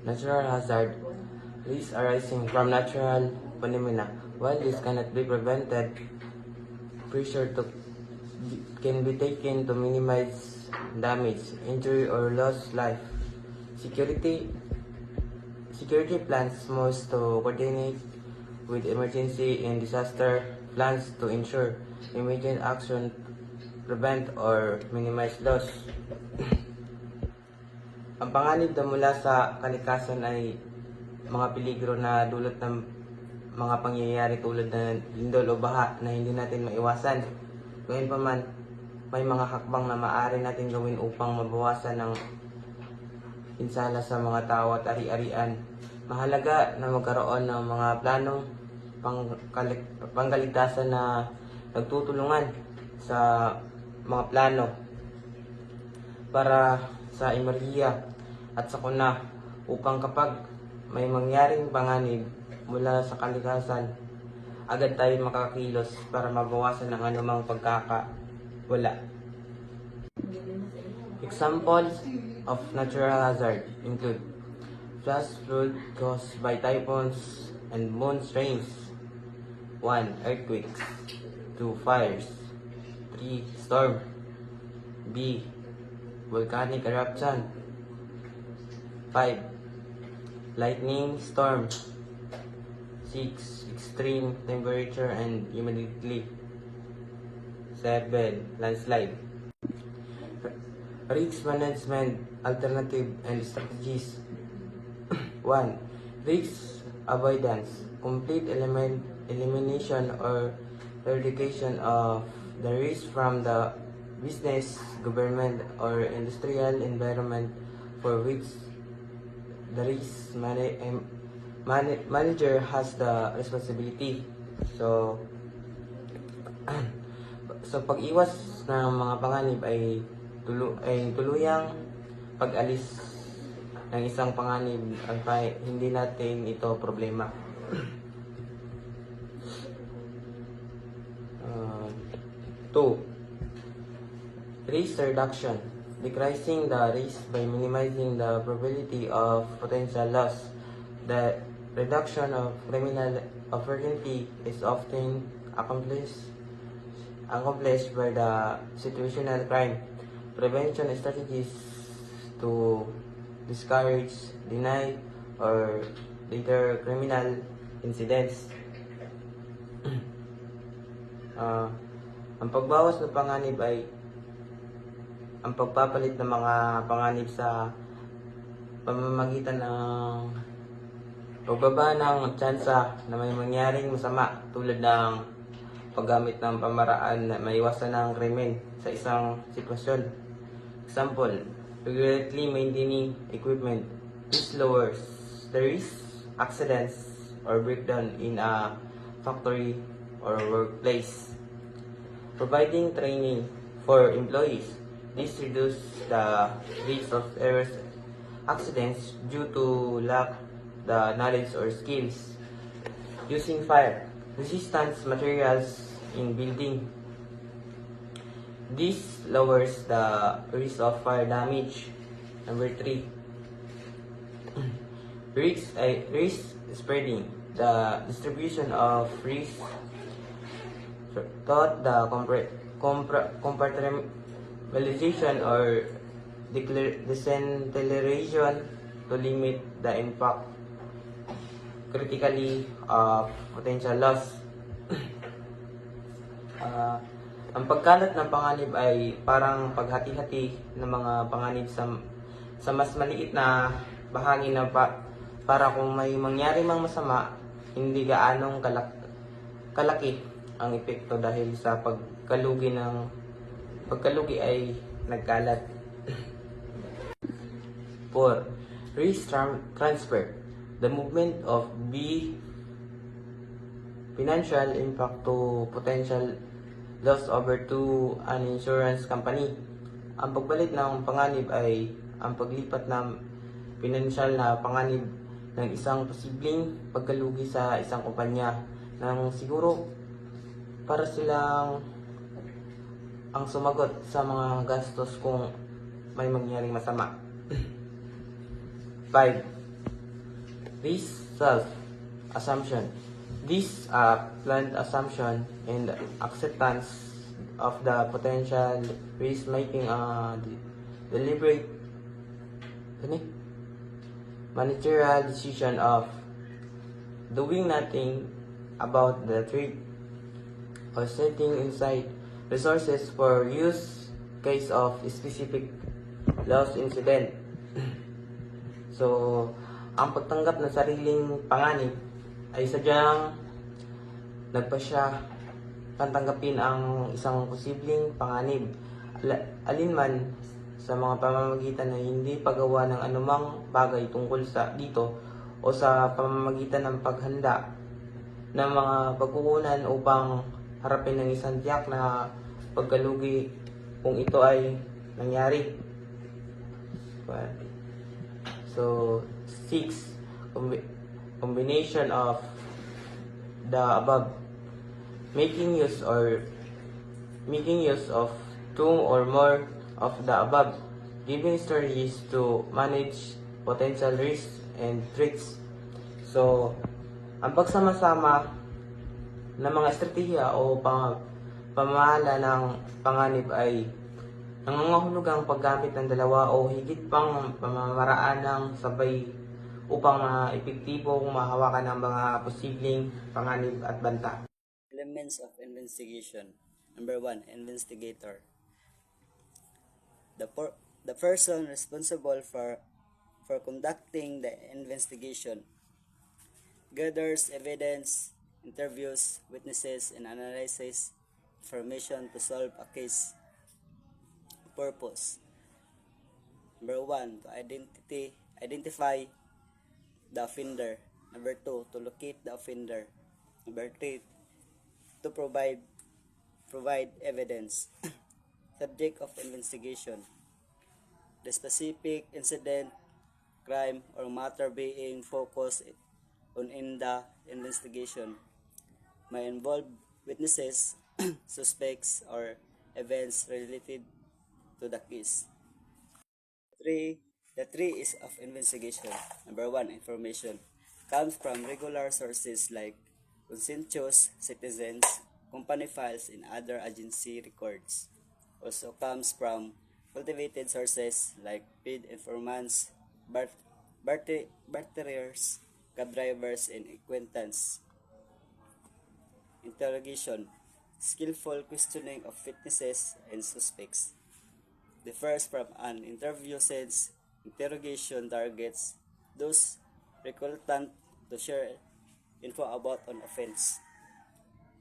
Natural hazard. Risks arising from natural phenomena. While this cannot be prevented, pressure can be taken to minimize damage, injury, or lost life. Security Security plans must to coordinate with emergency and disaster plans to ensure immediate action, prevent or minimize loss. Ang panganib na mula sa kalikasan ay mga peligro na dulot ng mga pangyayari tulad ng lindol o baha na hindi natin maiwasan. Gayunpaman, may mga hakbang na maaari natin gawin upang mabawasan ng pinsala sa mga tao at ari-arian. Mahalaga na magkaroon ng mga planong pangkaligtasan na nagtutulungan sa mga plano para sa emerhiya at sakuna upang kapag may mangyaring panganib mula sa kalikasan, agad tayo makakilos para mabawasan ang anumang pagkakawala. Examples of natural hazard include flash flood caused by typhoons and moon rains. 1. Earthquakes. 2. Fires. 3. Storm. B. Volcanic eruption. 5. Lightning storm. 6. Extreme temperature and humidity. 7. Landslide. Risk management alternative and strategies. 1. Risk avoidance. Complete elimination or eradication of the risk from the business, government, or industrial environment for which the risk manager has the responsibility. So pag-iwas ng mga panganib ay tuluyang pag-alis ng isang panganib ay hindi natin ito problema. 2. Risk reduction. Decreasing the risk by minimizing the probability of potential loss. The reduction of criminal opportunity is often accomplished by the situational crime prevention strategies to discourage, deny, or deter criminal incidents. Ang pagbawas ng panganib ay ang pagpapalit ng mga panganib sa pamamagitan ng pagbaba ng tsansa na may mangyaring masama tulad ng paggamit ng pamaraan na maiwasan ng krimen sa isang sitwasyon. Example, regularly maintaining equipment. This lowers the risk, accidents, or breakdown in a factory or workplace. Providing training for employees. This reduces the risk of errors, accidents due to lack the knowledge or skills. Using fire resistance materials in building. This lowers the risk of fire damage. Number 3. Risk spreading. The distribution of risk taught the compartmentalization or deceleration to limit the impact critically of potential loss. Ang pagkalat ng panganib ay parang paghati-hati ng mga panganib sa mas maliit na bahagi na para kung may mangyari mang masama, hindi gaanong kalaki ang epekto dahil sa pagkalugi ay nagkalat. 4. Risk transfer. The movement of B financial impact to potential loss over to an insurance company. Ang pagbalit ng panganib ay ang paglipat ng financial na panganib ng isang posibleng pagkalugi sa isang kumpanya nang siguro para silang ang sumagot sa mga gastos kung may mangyaring masama. 5. this self-assumption, this planned assumption and acceptance of the potential risk making a deliberate managerial decision of doing nothing about the threat or setting aside resources for use case of specific loss incident. So, ang pagtanggap ng sariling panganib ay sadyang nagpasya tanggapin ang isang posibleng panganib alinman sa mga pamamagitan na hindi paggawa ng anumang bagay tungkol sa dito o sa pamamagitan ng paghanda ng mga pagkukunan upang harapin ng isang tiyak na pagkalugi kung ito ay nangyari. So, 6. Combination of the above. Making use of two or more of the above. Giving strategies to manage potential risks and threats. So, ang pagsama-sama ng mga estratehiya o pamahala ng panganib ay nangangahulugang paggamit ng dalawa o higit pang pamamaraan ng sabay upang epektibong mahawakan ng mga posibleng panganib at banta. Elements of investigation. Number 1, investigator. The person responsible for conducting the investigation gathers evidence, interviews witnesses, and analyzes information to solve a case. Purpose. Number 1, to identify the offender. Number 2, to locate the offender. Number 3, to provide evidence. Subject of investigation. The specific incident, crime, or matter being focused on in the investigation may involve witnesses, suspects, or events related to the case. The three is of investigation. Number 1, information. Comes from regular sources like conscientious citizens, company files, and other agency records. Also comes from cultivated sources like paid informants, barterers, cab drivers, and acquaintance. Interrogation. Skillful questioning of witnesses and suspects. Differs from an interview since interrogation targets those recruitant to share info about an offense.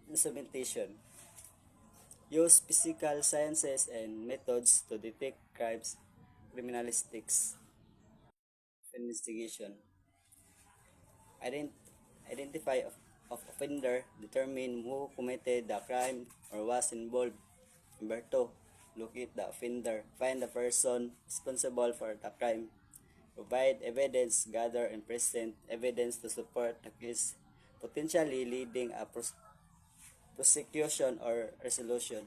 Instrumentation. Use physical sciences and methods to detect crimes. Criminalistics. Investigation. Identify of offender, determine who committed the crime or was involved. Number 2, locate the offender, find the person responsible for the crime, provide evidence, gather and present evidence to support the case, potentially leading a prosecution or resolution.